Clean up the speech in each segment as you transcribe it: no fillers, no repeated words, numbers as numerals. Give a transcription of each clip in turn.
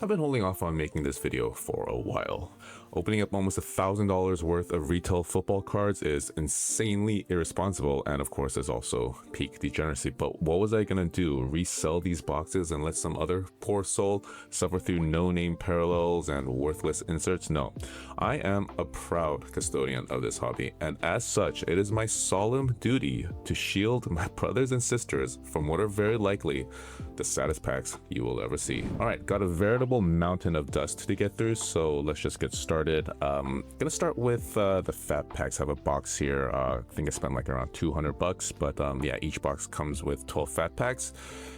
I've been holding off on making this video for a while. Opening up almost $1,000 worth of retail football cards is insanely irresponsible, and of course is also peak degeneracy. But what was I gonna do? Resell these boxes and let some other poor soul suffer through no-name parallels and worthless inserts? No. I am a proud custodian of this hobby, and as such, it is my solemn duty to shield my brothers and sisters from what are very likely the saddest packs you will ever see. Alright, got a veritable mountain of dust to get through, so let's just get started. Gonna start with the fat packs. I have a box here. I think I spent like around 200 bucks, but yeah, each box comes with 12 fat packs,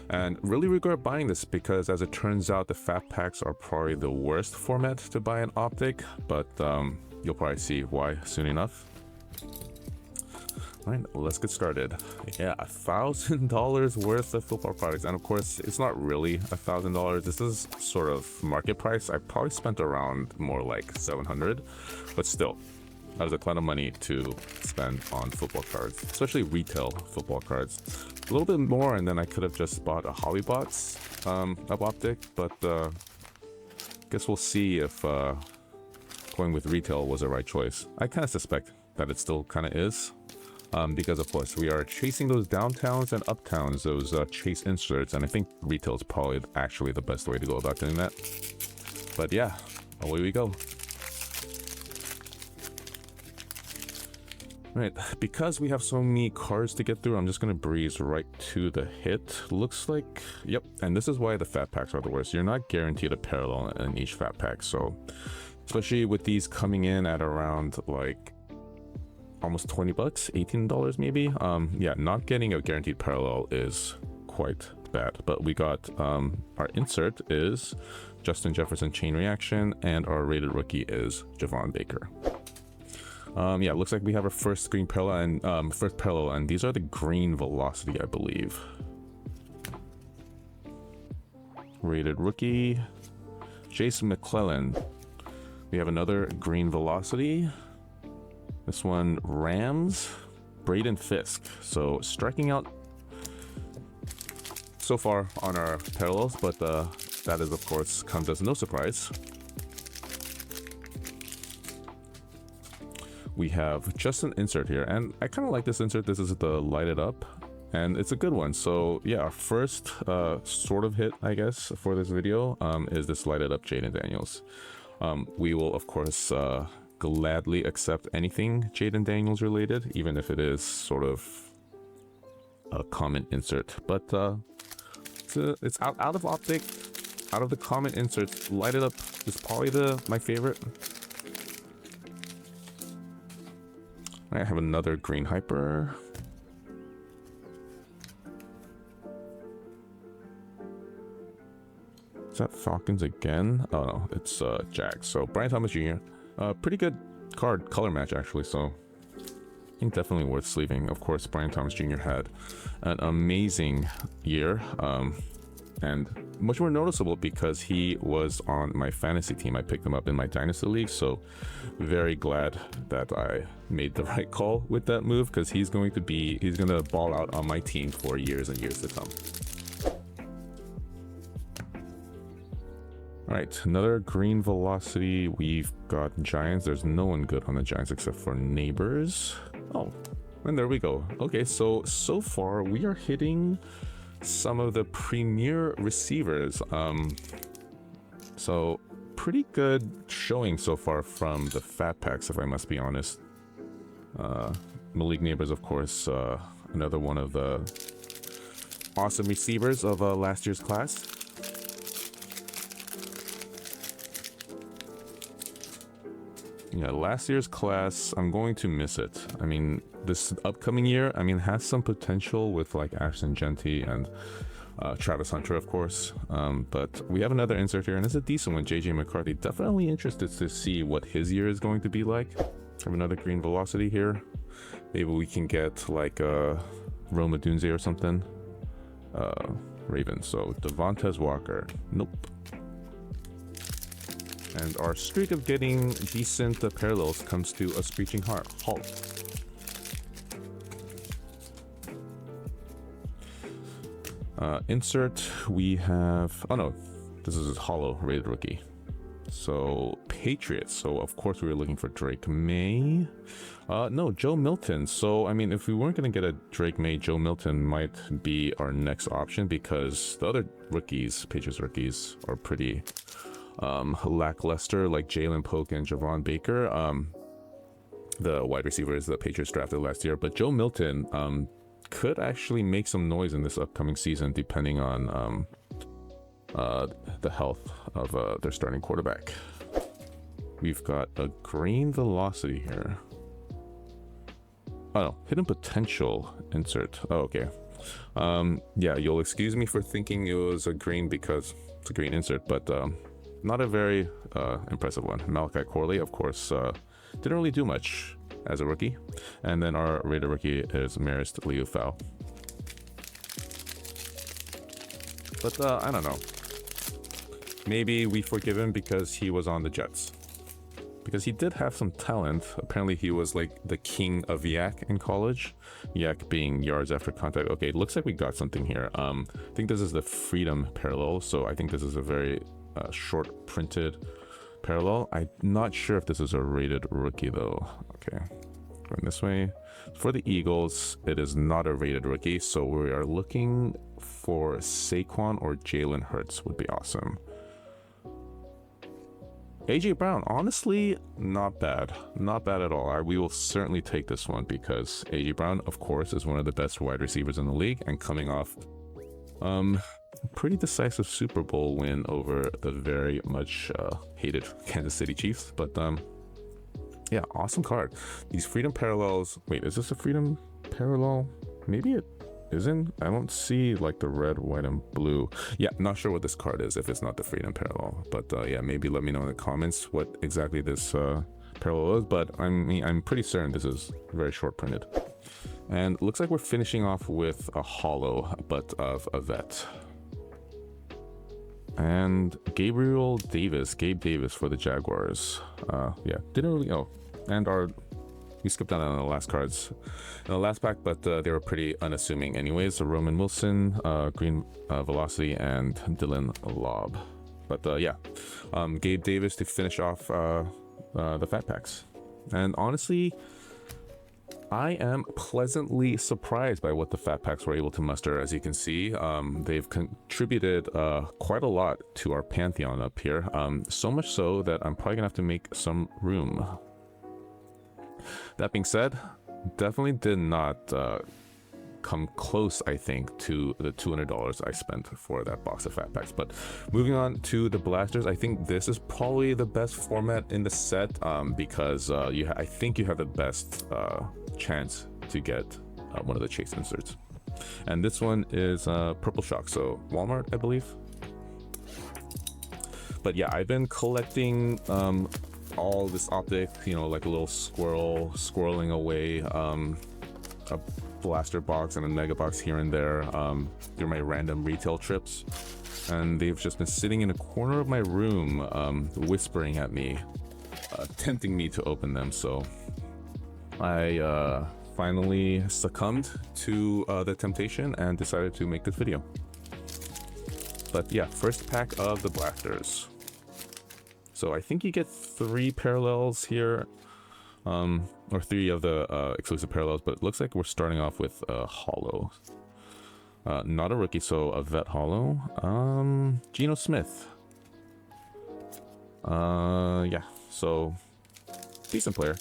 and really regret buying this because as it turns out, the fat packs are probably the worst format to buy an Optic, but you'll probably see why soon enough. All right, let's get started. Yeah, $1,000 worth of football products, and of course it's not really $1,000. This is sort of market price. I probably spent around more like 700, but still, that was a ton of money to spend on football cards, especially retail football cards. A little bit more, and then I could have just bought a hobby box of Optic, but guess we'll see if going with retail was the right choice. I kind of suspect that it still kind of is. Because of course we are chasing those downtowns and uptowns, those chase inserts, and I think retail is probably actually the best way to go about doing that. But yeah, away we go. Right, because we have so many cards to get through, I'm just gonna breeze right to the hit. Looks like, yep, and this is why the fat packs are the worst. You're not guaranteed a parallel in each fat pack, so especially with these coming in at around like almost 20 bucks, $18 maybe. Yeah, not getting a guaranteed parallel is quite bad. But we got our insert is Justin Jefferson chain reaction, and our rated rookie is Javon Baker. Yeah, looks like we have our first green parallel and these are the green velocity, I believe. Rated rookie Jason McClellan. We have another green velocity. This one, Rams, Braden Fisk. So striking out so far on our parallels, but that is of course comes as no surprise. We have just an insert here, and I kind of like this insert. This is the light it up, and it's a good one. So yeah, our first sort of hit, I guess, for this video is this light it up Jaden Daniels. We will of course gladly accept anything Jaden Daniels related, even if it is sort of a common insert. But it's out of Optic, out of the common inserts. Light it up is probably my favorite. I have another green hyper. Is that Falcons again? Oh no, it's Jags. So Brian Thomas Jr. Pretty good card, color match actually, so I think definitely worth sleeving. Of course, Brian Thomas Jr. had an amazing year, and much more noticeable because he was on my fantasy team. I picked him up in my Dynasty League, so very glad that I made the right call with that move, because he's gonna ball out on my team for years and years to come. All right, another green velocity. We've got Giants. There's no one good on the Giants except for Neighbors. Oh, and there we go. Okay, so far we are hitting some of the premier receivers. So pretty good showing so far from the fat packs, if I must be honest. Malik Neighbors, of course, another one of the awesome receivers of last year's class. Yeah, last year's class, I'm going to miss it. I mean, this upcoming year, I mean, has some potential with like Ashton Genty and Travis Hunter, of course. But we have another insert here, and it's a decent one, JJ McCarthy. Definitely interested to see what his year is going to be like. Have another green velocity here. Maybe we can get like Roma Dunze or something. Ravens. So Devontae Walker. Nope. And our streak of getting decent parallels comes to a screeching halt. Insert, we have, oh no, This is his hollow rated rookie. So Patriots. So of course we were looking for Drake May. No, Joe Milton. So I mean, if we weren't gonna get a Drake May, Joe Milton might be our next option, because the other rookies, Patriots rookies, are pretty lackluster, like Jalen Polk and Javon Baker, the wide receivers the Patriots drafted last year. But Joe Milton could actually make some noise in this upcoming season, depending on the health of their starting quarterback. We've got a green velocity here. Oh no, hidden potential insert. Oh, okay. Yeah, you'll excuse me for thinking it was a green because it's a green insert, but not a very impressive one. Malachi Corley, of course, didn't really do much as a rookie. And then our rated rookie is Marist Liufau. But I don't know. Maybe we forgive him because he was on the Jets. Because he did have some talent. Apparently he was like the king of yak in college. Yak being yards after contact. Okay, looks like we got something here. I think this is the Freedom parallel. So I think this is a very short printed parallel. I'm not sure if this is a rated rookie though. Okay, going this way. For the Eagles, it is not a rated rookie. So we are looking for Saquon or Jalen Hurts would be awesome. AJ Brown, honestly, not bad. Not bad at all. We will certainly take this one because AJ Brown, of course, is one of the best wide receivers in the league, and coming off pretty decisive Super Bowl win over the very much hated Kansas City Chiefs. But yeah, awesome card. These Freedom parallels. Wait, is this a Freedom parallel? Maybe it isn't. I don't see like the red, white, and blue. Yeah, not sure what this card is if it's not the Freedom parallel. But yeah, maybe let me know in the comments what exactly this parallel is. But I'm pretty certain this is very short printed. And it looks like we're finishing off with a hollow, but of a vet. And Gabe Davis for the Jaguars. Yeah, didn't really. Oh, and we skipped down on the last cards in the last pack, but they were pretty unassuming anyways. So Roman Wilson, green velocity, and Dylan Lobb. But yeah, Gabe Davis to finish off the fat packs. And honestly, I am pleasantly surprised by what the fat packs were able to muster. As you can see, they've contributed quite a lot to our pantheon up here. So much so that I'm probably gonna have to make some room. That being said, definitely did not come close, I think, to the $200 I spent for that box of fat packs. But moving on to the blasters, I think this is probably the best format in the set because I think you have the best chance to get one of the chase inserts. And this one is Purple Shock, so Walmart, I believe. But yeah, I've been collecting all this Optic, you know, like a little squirreling away a blaster box and a mega box here and there through my random retail trips, and they've just been sitting in a corner of my room whispering at me, tempting me to open them. So I finally succumbed to the temptation and decided to make this video. But yeah, first pack of the blasters. So I think you get 3 parallels here, or 3 of the exclusive parallels, but it looks like we're starting off with a hollow. Not a rookie, so a vet hollow. Geno Smith. Yeah, so decent player.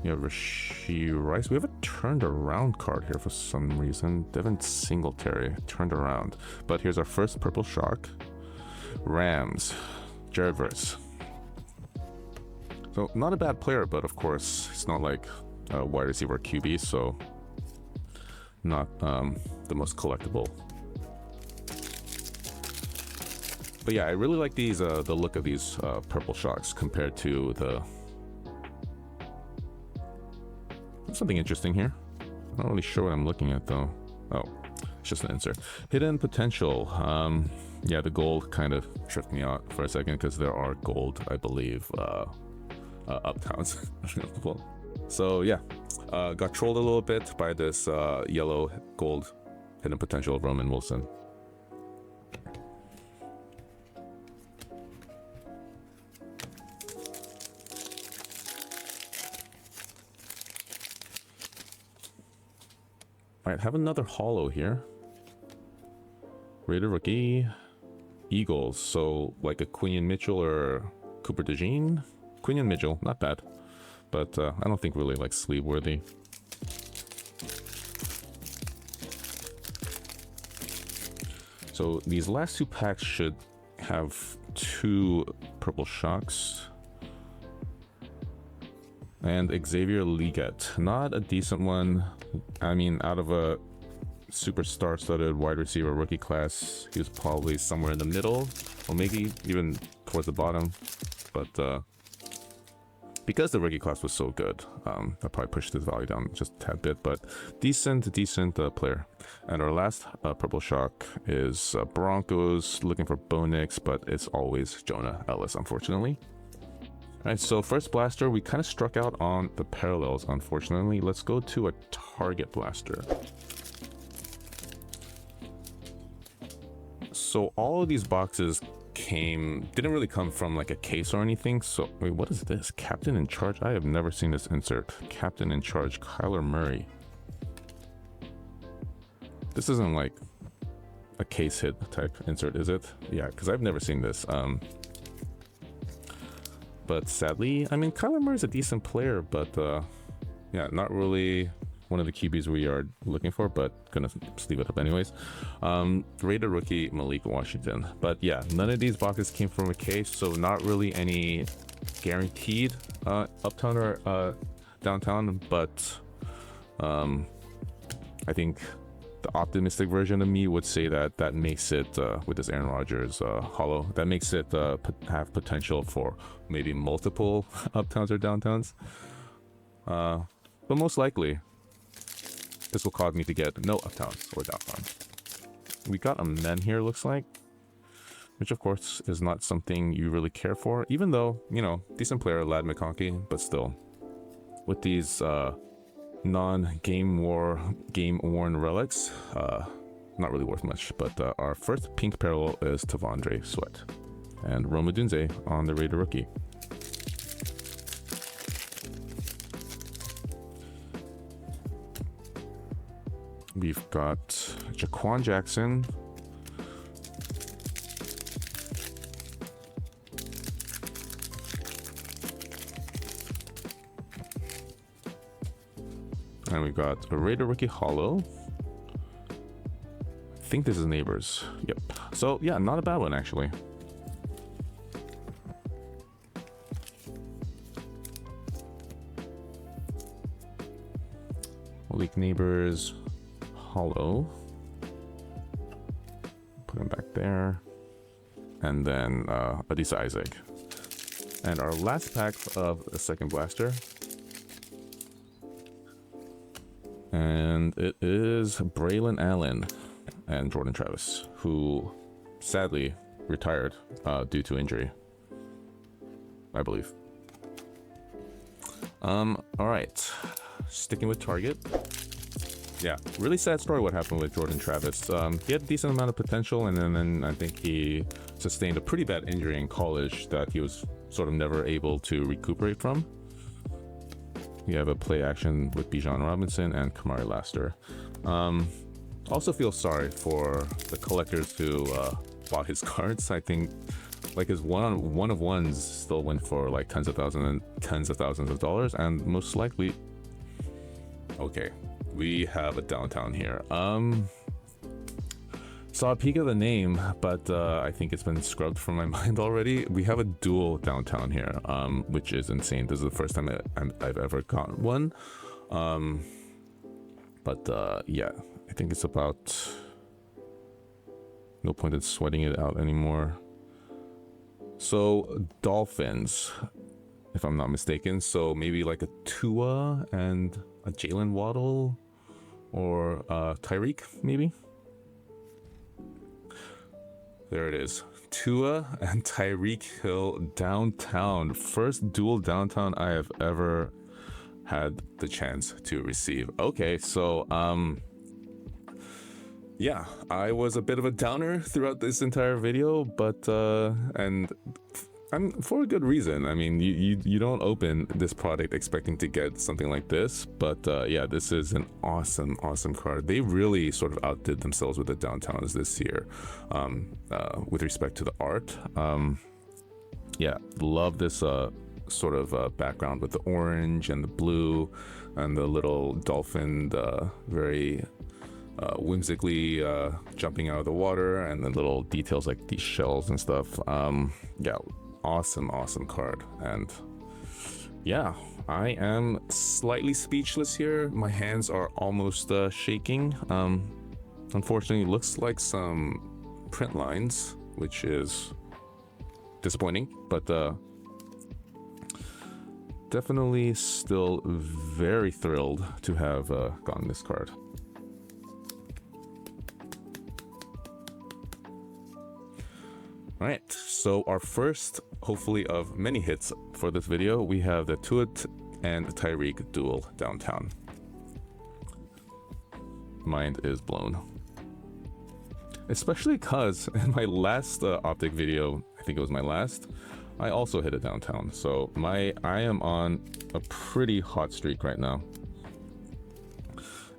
Yeah, Rashee Rice. We have a turned around card here for some reason. Devin Singletary turned around. But here's our first Purple Shock. Rams. Jared Verse. So not a bad player, but of course it's not like a wide receiver QB, so not the most collectible. But yeah, I really like these the look of these Purple Shocks compared to the. Something interesting here. I'm not really sure what I'm looking at though. Oh, it's just an insert. Hidden potential. Yeah, the gold kind of tripped me out for a second because there are gold, I believe, uptowns. So yeah, got trolled a little bit by this yellow gold hidden potential of Roman Wilson. Alright, have another holo here. Rated rookie. Eagles, so like a Quinion Mitchell or Cooper DeJean. Quinion Mitchell, not bad. But I don't think really like sleeve worthy. So these last two packs should have 2 purple shocks. And Xavier Leggett, not a decent one. I mean, out of a super star-studded wide receiver rookie class, he was probably somewhere in the middle, or maybe even towards the bottom. But because the rookie class was so good, that probably pushed his value down just a tad bit. But decent player. And our last purple shock is Broncos, looking for Bo Nix, but it's always Jonah Ellis, unfortunately. Alright, so first blaster, we kind of struck out on the parallels, unfortunately. Let's go to a target blaster. So all of these boxes didn't really come from like a case or anything. So wait, what is this? Captain in Charge? I have never seen this insert. Captain in Charge, Kyler Murray. This isn't like a case hit type insert, is it? Yeah, because I've never seen this. But sadly, I mean, Kyler Murray's a decent player, but yeah, not really one of the QBs we are looking for, but gonna sleeve it up anyways. Rated rookie Malik Washington. But yeah, none of these boxes came from a case, so not really any guaranteed uptown or downtown, but I think the optimistic version of me would say that that makes it, with this Aaron Rodgers holo, that makes it have potential for maybe multiple uptowns or downtowns. But most likely, this will cause me to get no uptowns or downtowns. We got a men here, looks like, which of course is not something you really care for, even though, you know, decent player, Lad McConkey, but still, with these non-game worn relics, not really worth much. But our first pink parallel is Tavondre Sweat and Rome Odunze on the Raider rookie. We've got Jaquan Jackson, and we've got a Raider rookie holo. I think this is Neighbors. Yep. So yeah, not a bad one actually. Malik Neighbors holo. Put him back there. And then Adisa Isaac. And our last pack of the second blaster. And it is Braylon Allen and Jordan Travis, who sadly retired due to injury, I believe. All right, sticking with Target. Yeah, really sad story what happened with Jordan Travis. He had a decent amount of potential, and then I think he sustained a pretty bad injury in college that he was sort of never able to recuperate from. You have a play action with Bijan Robinson and Kamari Laster. Also feel sorry for the collectors who bought his cards. I think like his one of ones still went for like tens of thousands of dollars, and most likely. Okay, we have a downtown here. Saw a peek of the name, but I think it's been scrubbed from my mind already. We have a dual downtown here, which is insane. This is the first time I've ever gotten one. But yeah, I think it's about no point in sweating it out anymore. So Dolphins, if I'm not mistaken. So maybe like a Tua and a Jalen Waddle, or Tyreek maybe. There it is. Tua and Tyreek Hill downtown. First dual downtown I have ever had the chance to receive. Okay, so yeah, I was a bit of a downer throughout this entire video, but and I'm for a good reason. I mean, you don't open this product expecting to get something like this, but yeah, this is an awesome card. They really sort of outdid themselves with the downtowns this year, with respect to the art. Yeah, love this sort of background with the orange and the blue and the little dolphin, very whimsically jumping out of the water, and the little details like these shells and stuff. Yeah, awesome card. And yeah, I am slightly speechless here. My hands are almost shaking. Unfortunately, looks like some print lines, which is disappointing, but definitely still very thrilled to have gotten this card. All right, so our first, hopefully of many hits for this video, we have the Tuat and Tyreek duel downtown. Mind is blown. Especially because in my last Optic video, I think it was my last, I also hit a downtown. So I am on a pretty hot streak right now.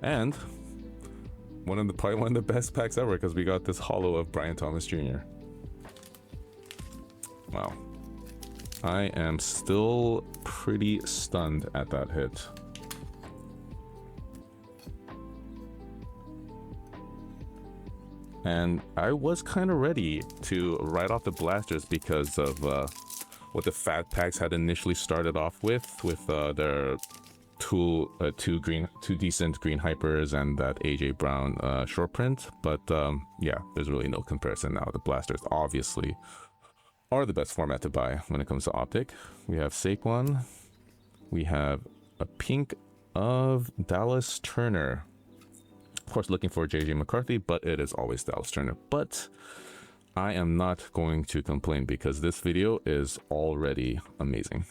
And probably one of the best packs ever, because we got this holo of Brian Thomas Jr. Wow. I am still pretty stunned at that hit. And I was kind of ready to write off the blasters because of what the fat packs had initially started off with their two decent green hypers and that AJ Brown short print. But yeah, there's really no comparison now. The blasters obviously are the best format to buy when it comes to Optic. We have Saquon. We have a pink of Dallas Turner. Of course, looking for JJ McCarthy, but it is always Dallas Turner. But I am not going to complain because this video is already amazing.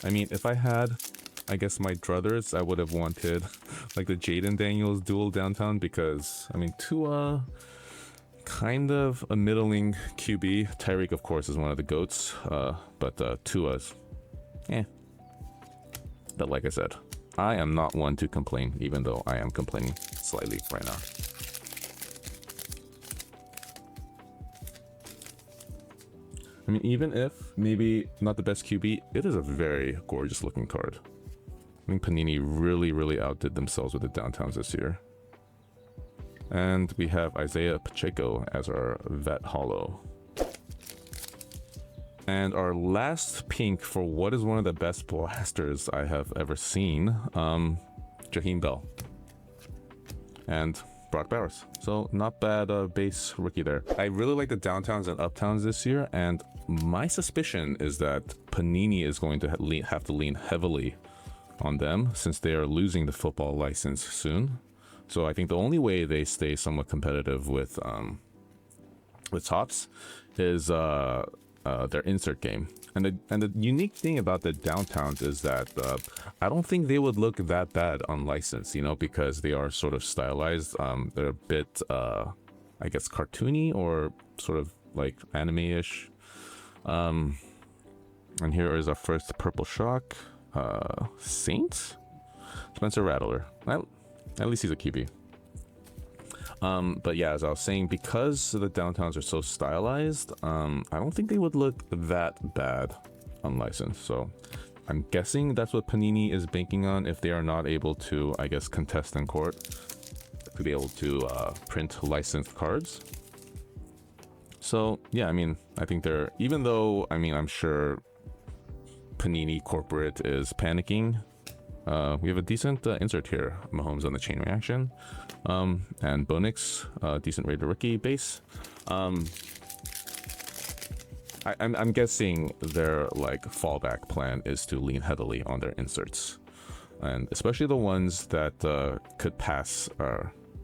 I mean, if I had, I guess, my druthers, I would have wanted like the Jaden Daniels duel downtown, because, I mean, Tua, kind of a middling QB. Tyreek, of course, is one of the GOATs, but Tua's, But like I said, I am not one to complain, even though I am complaining slightly right now. I mean, even if maybe not the best QB, it is a very gorgeous looking card. I think Panini really outdid themselves with the downtowns this year. And we have Isaiah Pacheco as our vet holo. And our last pink for what is one of the best blasters I have ever seen, Jaheim Bell and Brock Bowers. So not bad base rookie there. I really like the downtowns and uptowns this year, and my suspicion is that Panini is going to have to lean heavily on them since they are losing the football license soon. So I think the only way they stay somewhat competitive with Topps is their insert game. And the unique thing about the downtowns is that I don't think they would look that bad on license, you know, because they are sort of stylized. They're a bit, I guess, cartoony or sort of like anime-ish. And here is our first purple shock. Saints? Spencer Rattler. At least he's a QB. But yeah, as I was saying, because the downtowns are so stylized, I don't think they would look that bad unlicensed. So I'm guessing that's what Panini is banking on if they are not able to, I guess, contest in court to be able to print licensed cards. So yeah, I mean, I think they're, even though, I mean, I'm sure Panini corporate is panicking. We have a decent insert here. Mahomes on the chain reaction. And Bonix, decent rated rookie base. I'm guessing their like fallback plan is to lean heavily on their inserts, and especially the ones that could pass,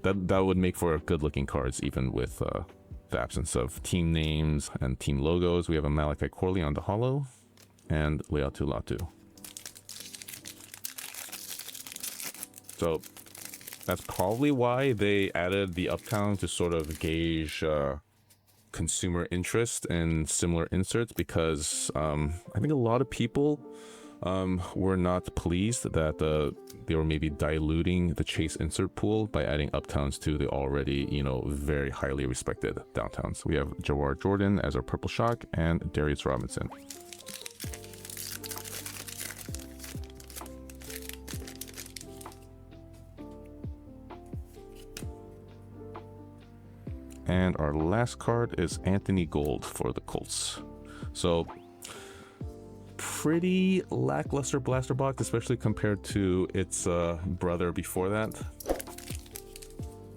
that would make for good looking cards even with the absence of team names and team logos. We have a Malachi Corley on the holo and Leatu. So That's probably why they added the Uptown to sort of gauge consumer interest in similar inserts, because I think a lot of people were not pleased that they were maybe diluting the Chase insert pool by adding Uptowns to the already, you know, very highly respected Downtowns. We have Jawar Jordan as our Purple Shock and Darius Robinson. And our last card is Anthony Gold for the Colts. So pretty lackluster blaster box, especially compared to its brother before that.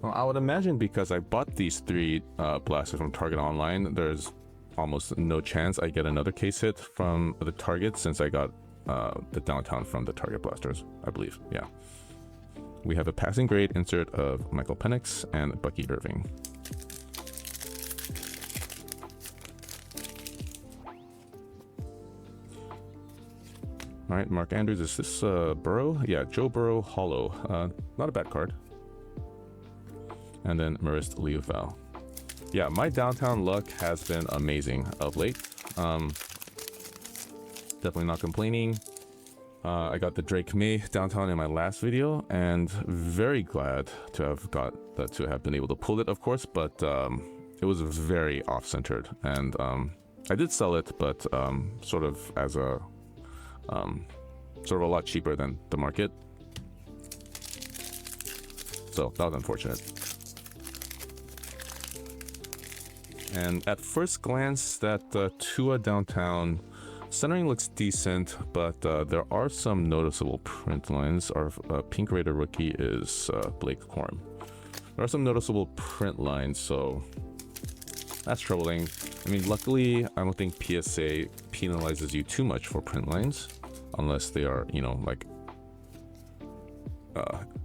Well, I would imagine because I bought these 3 blasters from Target online, there's almost no chance I get another case hit from the Target, since I got the Downtown from the Target blasters, I believe. Yeah. We have a passing grade insert of Michael Penix and Bucky Irving. All right, Mark Andrews, is this Burrow? Yeah, Joe Burrow Hollow. Not a bad card. And then Marist Liufau. Yeah, my Downtown luck has been amazing of late. Definitely not complaining. I got the Drake May Downtown in my last video, and very glad to have been able to pull it, of course, but it was very off-centered, and I did sell it, but sort of as a sort of a lot cheaper than the market. So that was unfortunate. And at first glance, that Tua Downtown centering looks decent, but there are some noticeable print lines. Our Pink Raider rookie is Blake Corum. There are some noticeable print lines, so that's troubling. I mean, luckily, I don't think PSA penalizes you too much for print lines, unless they are, you know, like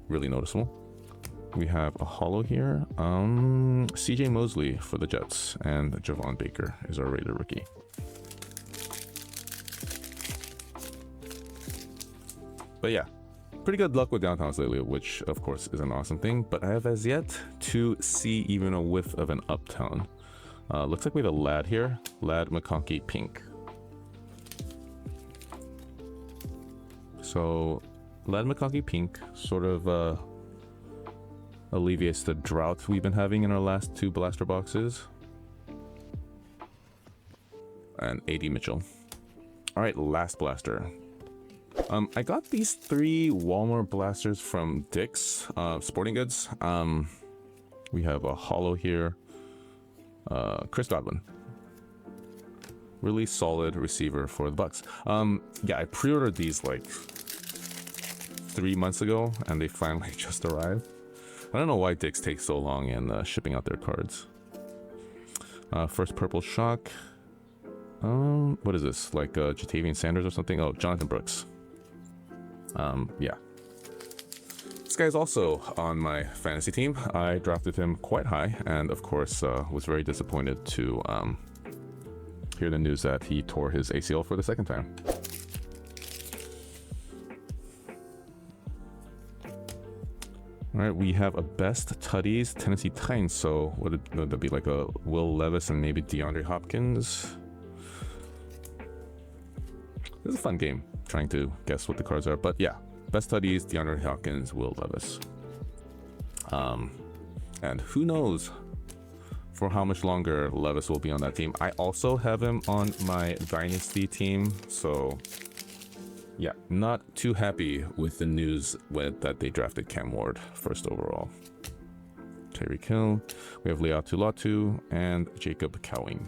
really noticeable. We have a hollow here. CJ Mosley for the Jets, and Javon Baker is our Raider rookie. But yeah, pretty good luck with Downtowns lately, which of course is an awesome thing, but I have as yet to see even a whiff of an Uptown. Looks like we have a Lad here, Lad McConkey Pink. So Lad McConkey Pink sort of alleviates the drought we've been having in our last 2 blaster boxes. And AD Mitchell. All right, last blaster. I got these 3 Walmart blasters from Dick's Sporting Goods. We have a hollow here. Chris Godwin. Really solid receiver for the Bucks. Yeah, I pre-ordered these like 3 months ago, and they finally just arrived. I don't know why Dick's takes so long in shipping out their cards. First Purple Shock. What is this? Like Jatavian Sanders or something? Oh, Jonathan Brooks. Yeah. This guy's also on my fantasy team. I drafted him quite high, and of course was very disappointed to hear the news that he tore his ACL for the 2nd time. All right, we have a Best Tutties Tennessee Titans. So would that be like a Will Levis and maybe DeAndre Hopkins? This is a fun game, trying to guess what the cards are. But yeah, Best Tutties, DeAndre Hopkins, Will Levis. And who knows for how much longer Levis will be on that team. I also have him on my Dynasty team, so yeah, not too happy with the news that they drafted Cam Ward 1st overall. Tyreek Hill, we have Leatu Latu, and Jacob Cowing.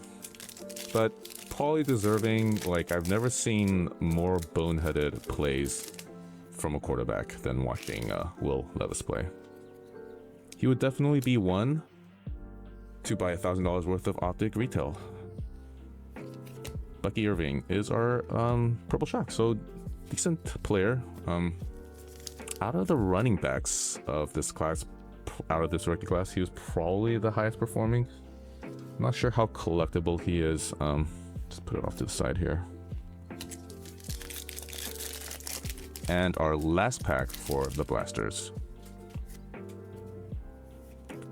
But probably deserving. Like, I've never seen more boneheaded plays from a quarterback than watching Will Levis play. He would definitely be one to buy $1,000 worth of Optic retail. Bucky Irving is our Purple Shock, so decent player. Out of the running backs of this class, out of this rookie class, he was probably the highest performing. I'm not sure how collectible he is. Just put it off to the side here. And our last pack for the blasters.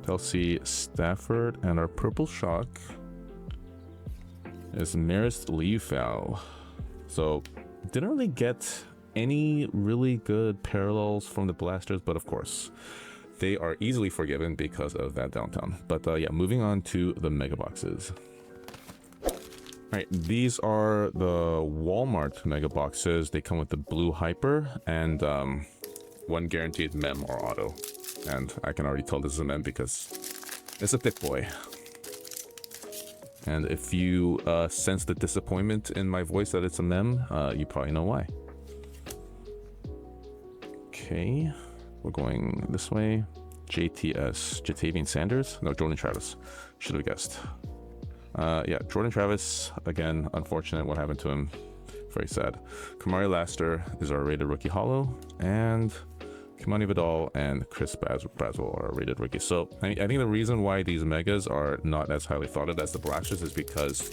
Kelsey Stafford, and our purple shock is Marist Liufau. So didn't really get any really good parallels from the blasters, but of course they are easily forgiven because of that downtown. But yeah, moving on to the mega boxes. All right, these are the Walmart mega boxes. They come with the blue hyper and one guaranteed mem or auto. And I can already tell this is a mem because it's a thick boy. And if you sense the disappointment in my voice that it's a mem, you probably know why. Okay, we're going this way. JTS, Jatavian Sanders? No, Jordan Travis. Should have guessed. Yeah, Jordan Travis, again, unfortunate what happened to him. Very sad. Kamari Laster is our rated rookie holo, and Kimani Vidal and Chris Braswell are rated rookies. So I think the reason why these megas are not as highly thought of as the blasters is because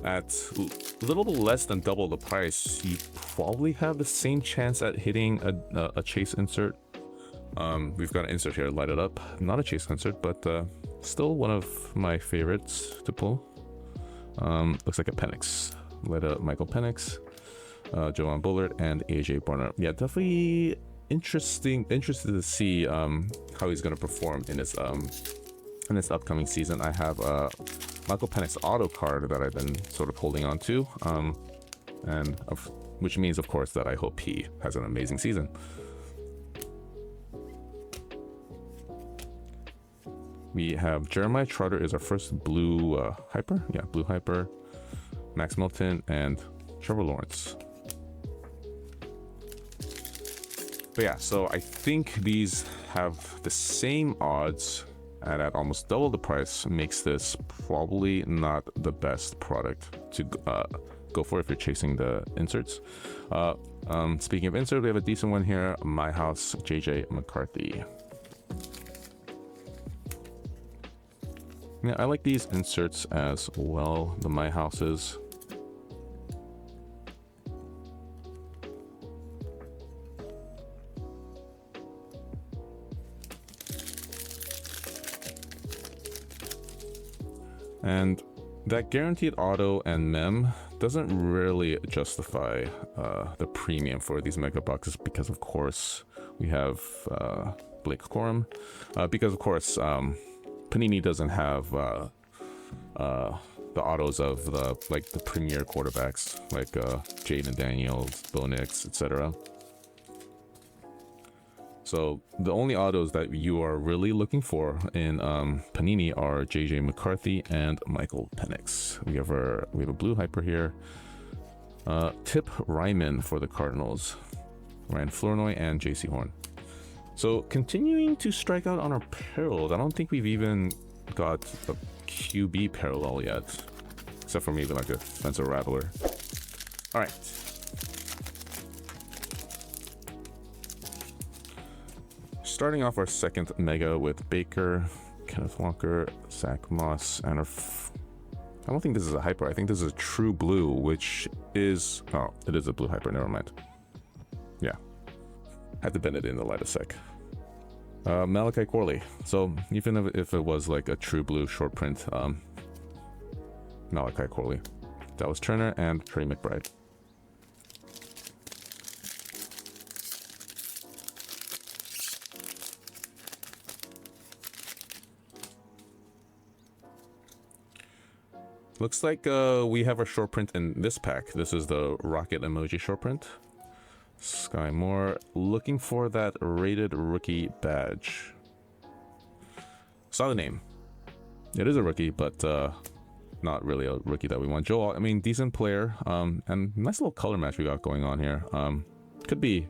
at a little bit less than double the price, you probably have the same chance at hitting a chase insert. We've got an insert here, light it up. Not a chase insert, but still one of my favorites to pull. Looks like a Penix. Light up Michael Penix, Joanne Bullard, and AJ Barner. Yeah, definitely interested to see how he's going to perform in this upcoming season. I have a Michael Penix auto card that I've been sort of holding on to, which means, of course, that I hope he has an amazing season. We have Jeremiah Trotter is our first blue hyper. Yeah, blue hyper. Max Milton and Trevor Lawrence. But yeah, so I think these have the same odds and at almost double the price. Makes this probably not the best product to go for if you're chasing the inserts. Speaking of insert, we have a decent one here. My House, JJ McCarthy. Yeah, I like these inserts as well, the My Houses. And that guaranteed auto and mem doesn't really justify the premium for these mega boxes because, of course, we have Blake Corum. Because, of course, Panini doesn't have the autos of the premier quarterbacks like Jaden Daniels, Bo Nix, etc. So the only autos that you are really looking for in Panini are JJ McCarthy and Michael Penix. We have a blue hyper here. Tip Ryman for the Cardinals, Ryan Flournoy and JC Horn. So continuing to strike out on our parallels. I don't think we've even got a QB parallel yet, except for maybe like a Spencer Rattler. All right. Starting off our second mega with Baker, Kenneth Walker, Zach Moss, and I don't think this is a hyper. I think this is a true blue, which is... Oh, it is a blue hyper. Never mind. Yeah. Had to bend it in the light a sec. Malachi Corley. So even if it was like a true blue short print, Malachi Corley. Dallas Turner and Trey McBride. Looks like we have our short print in this pack. This is the Rocket Emoji short print. Sky Moore, looking for that rated rookie badge. Saw the name. It is a rookie, but not really a rookie that we want. Joel, I mean, decent player, and nice little color match we got going on here. Could be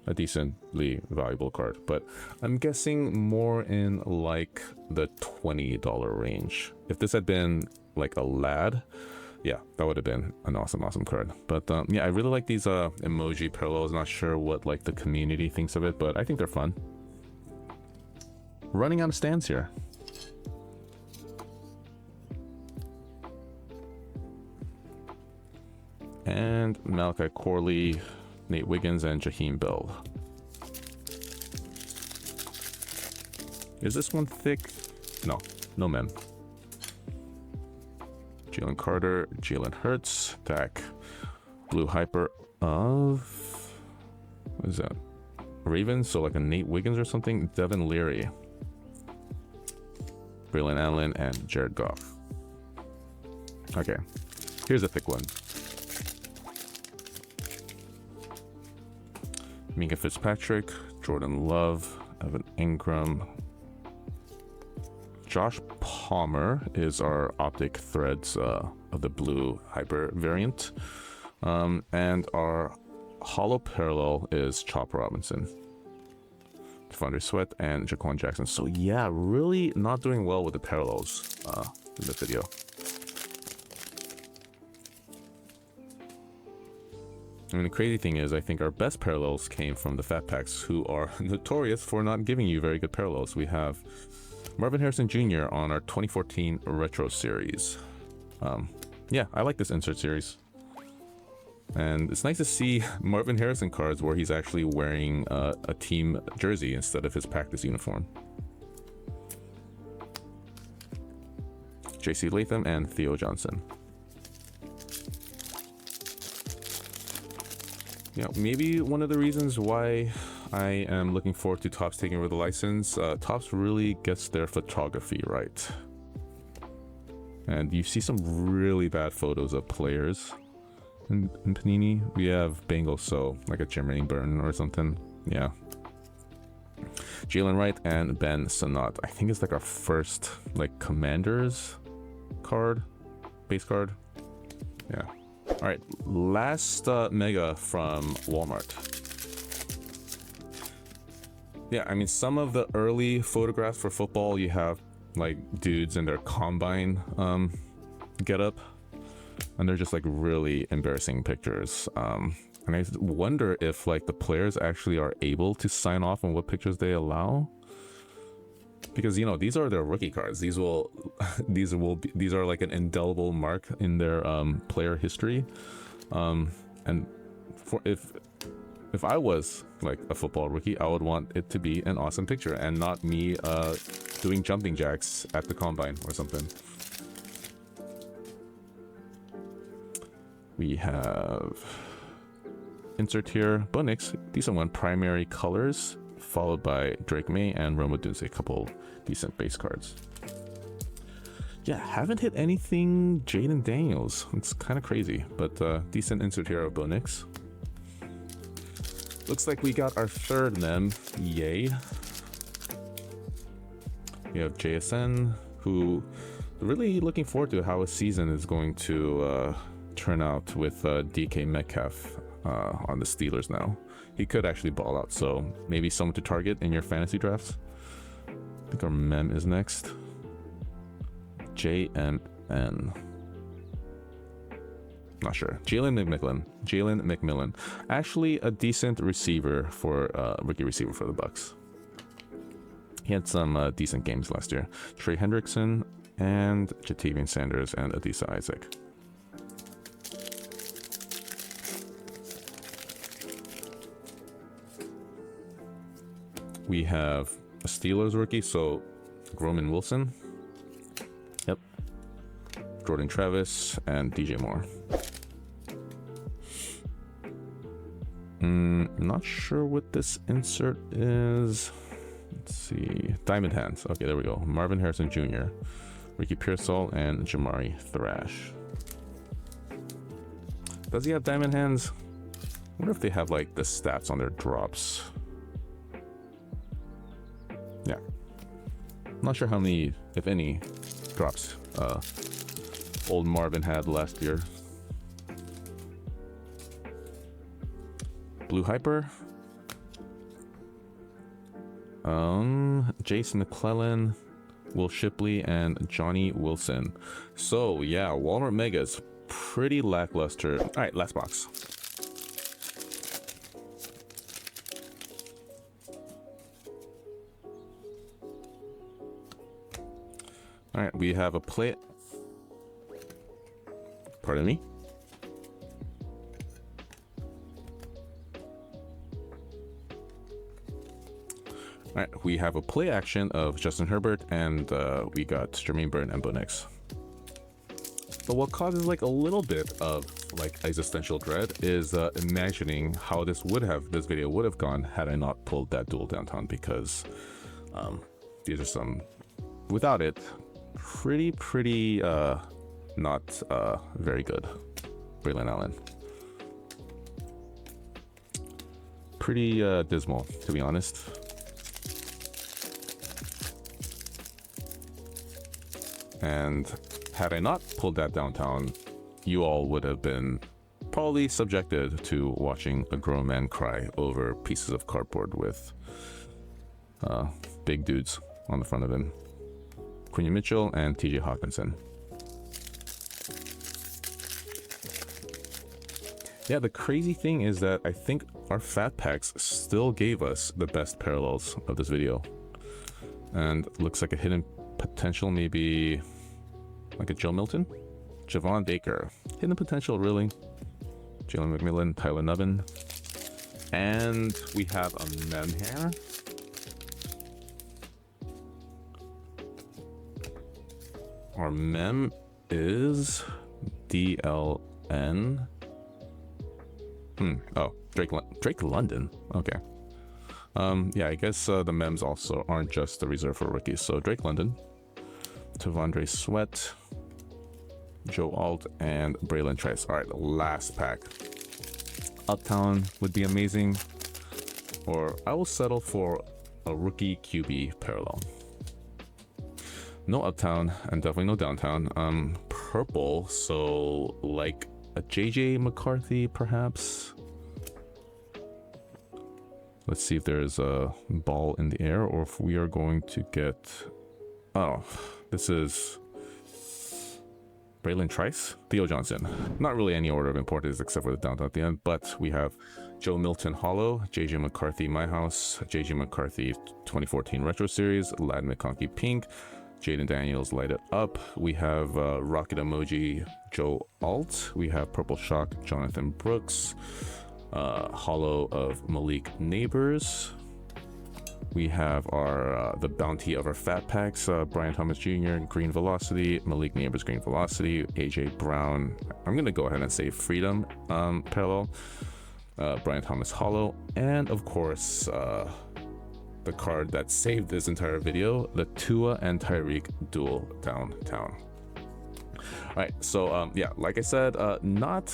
a decently valuable card, but I'm guessing more in like the $20 range. If this had been like a lad, yeah, that would have been an awesome card. But yeah, I really like these emoji parallels. Not sure what like the community thinks of it, but I think they're fun. Running out of stands here. And Malachi Corley, Nate Wiggins, and Jaheim Bell. Is this one thick? No mem. Jalen Carter, Jalen Hurts, Dak, blue hyper of, what is that? Ravens, so like a Nate Wiggins or something. Devin Leary, Braylon Allen, and Jared Goff. Okay, here's a thick one. Minka Fitzpatrick, Jordan Love, Evan Ingram. Josh Palmer is our Optic threads of the blue hyper variant. And our hollow parallel is Chop Robinson, DeAndre Sweat, and Jaquan Jackson. So yeah, really not doing well with the parallels in the video. I mean, the crazy thing is, I think our best parallels came from the Fat Packs, who are notorious for not giving you very good parallels. We have Marvin Harrison Jr. on our 2014 Retro Series. Yeah, I like this insert series. And it's nice to see Marvin Harrison cards where he's actually wearing a team jersey instead of his practice uniform. JC Latham and Theo Johnson. Yeah, maybe one of the reasons why I am looking forward to Topps taking over the license. Topps really gets their photography right. And you see some really bad photos of players in Panini. We have Bengals, so like a Jermaine Burton or something. Yeah. Jalen Wright and Ben Sanat. I think it's like our first like Commanders card, base card. Yeah. All right, last mega from Walmart. Yeah, I mean, some of the early photographs for football, you have like dudes in their combine getup, and they're just like really embarrassing pictures. And I wonder if like the players actually are able to sign off on what pictures they allow, because you know these are their rookie cards. These are like an indelible mark in their player history. And for if I was like a football rookie, I would want it to be an awesome picture and not me doing jumping jacks at the combine or something. We have insert here, Bo Nix, decent one, primary colors, followed by Drake May and Rome Odunze, a couple decent base cards. Yeah, haven't hit anything Jaden Daniels. It's kind of crazy, but decent insert here of Bo Nix. Looks like we got our third mem, yay. We have JSN, who really looking forward to how his season is going to turn out with DK Metcalf on the Steelers now. He could actually ball out, so maybe someone to target in your fantasy drafts. I think our mem is next. JMN. Not sure. Jalen McMillan. Actually a decent receiver for rookie receiver for the Bucks. He had some decent games last year. Trey Hendrickson and Jatavian Sanders and Adisa Isaac. We have a Steelers rookie, so Roman Wilson. Yep. Jordan Travis and DJ Moore. Not sure what this insert is. Let's see. Diamond Hands. Okay, there we go. Marvin Harrison Jr., Ricky Pearsall, and Jamari Thrash. Does he have Diamond Hands? I wonder if they have like the stats on their drops. Yeah. Not sure how many, if any, drops old Marvin had last year. Blue Hyper. Jason McClellan, Will Shipley, and Johnny Wilson. So yeah, Walmart Megas pretty lackluster. All right, last box. All right, we have a play. Pardon me. All right, we have a play action of Justin Herbert, and we got Jermaine Burton and Bo Nix. But what causes like a little bit of like existential dread is imagining how this video would have gone had I not pulled that duel downtown, because these are some, without it, pretty not very good. Braylon Allen. Pretty dismal, to be honest. And had I not pulled that downtown, you all would have been probably subjected to watching a grown man cry over pieces of cardboard with big dudes on the front of him. Quinn Mitchell and TJ Hawkinson. Yeah, the crazy thing is that I think our fat packs still gave us the best parallels of this video. And looks like a hidden potential, maybe like a Joe Milton? Javon Baker. Hidden potential, really. Jalen McMillan, Tyler Nubbin. And we have a mem here. Our mem is DLN. Oh, Drake London. Okay. Yeah, I guess the mems also aren't just the reserve for rookies. So Drake London, Tavondre Sweat, Joe Alt, and Braylon Trice. All right, the last pack. Uptown would be amazing, or I will settle for a rookie QB parallel. No Uptown and definitely no Downtown. Purple, so like a JJ McCarthy perhaps. Let's see if there's a ball in the air, or if we are going to get... Oh, this is Braylon Trice, Theo Johnson. Not really any order of importance except for the downtown at the end, but we have Joe Milton Hollow, JJ McCarthy My House, JJ McCarthy 2014 Retro Series, Lad McConkey Pink, Jaden Daniels Light It Up. We have Rocket Emoji Joe Alt. We have Purple Shock Jonathan Brooks. Hollow of Malik Neighbors. We have our the bounty of our fat packs, Brian Thomas Jr. Green Velocity, Malik Neighbors Green Velocity, AJ Brown, I'm gonna go ahead and say Freedom parallel, Brian Thomas Hollow, and of course the card that saved this entire video, the Tua and Tyreek duel downtown. All right, so yeah, like I said, not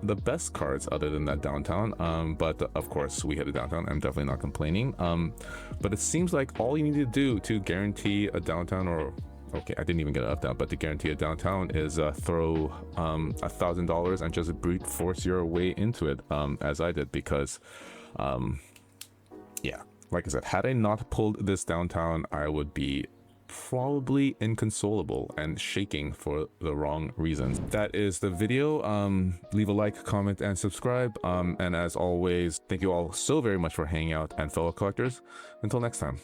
the best cards other than that downtown, but of course we hit a downtown. I'm definitely not complaining, but it seems like all you need to do to guarantee a downtown, or okay, I didn't even get an up down, but to guarantee a downtown is throw $1,000 and just brute force your way into it, as I did, because yeah, like I said, had I not pulled this downtown, I would be probably inconsolable and shaking for the wrong reasons. That is the video. Leave a like, comment, and subscribe, and as always, thank you all so very much for hanging out, and fellow collectors, until next time.